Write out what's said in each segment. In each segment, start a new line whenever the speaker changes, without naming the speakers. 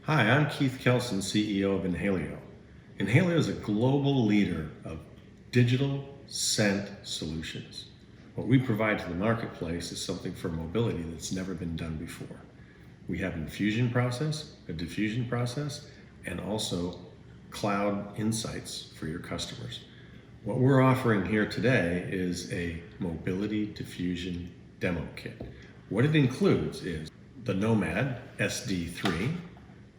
Hi, I'm Keith Kelson, CEO of Inhalio. Inhalio is a global leader of digital scent solutions. What we provide to the marketplace is something for mobility that's never been done before. We have an infusion process, a diffusion process, and also cloud insights for your customers. What we're offering here today is a mobility diffusion demo kit. What it includes is the Nomad SD3,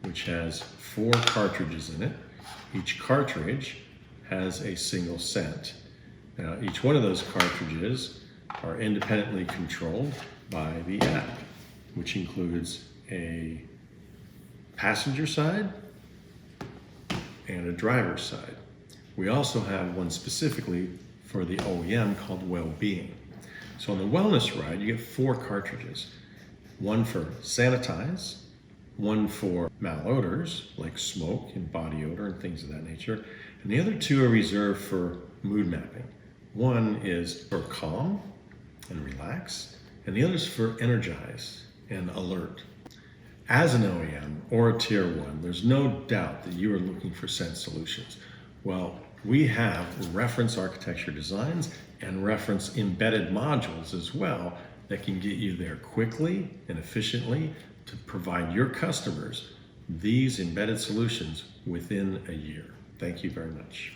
which has 4 cartridges in it. Each cartridge has a single scent. Now, each one of those cartridges are independently controlled by the app, which includes a passenger side and a driver's side. We also have one specifically for the OEM called Well-Being. So on the wellness ride, you get 4 cartridges. One for sanitize, one for malodors like smoke and body odor and things of that nature, and the other 2 are reserved for mood mapping. One is for calm and relax, and the other is for energize and alert. As an OEM or a Tier 1, there's no doubt that you are looking for scent solutions. Well, we have reference architecture designs and reference embedded modules as well that can get you there quickly and efficiently to provide your customers these embedded solutions within a year. Thank you very much.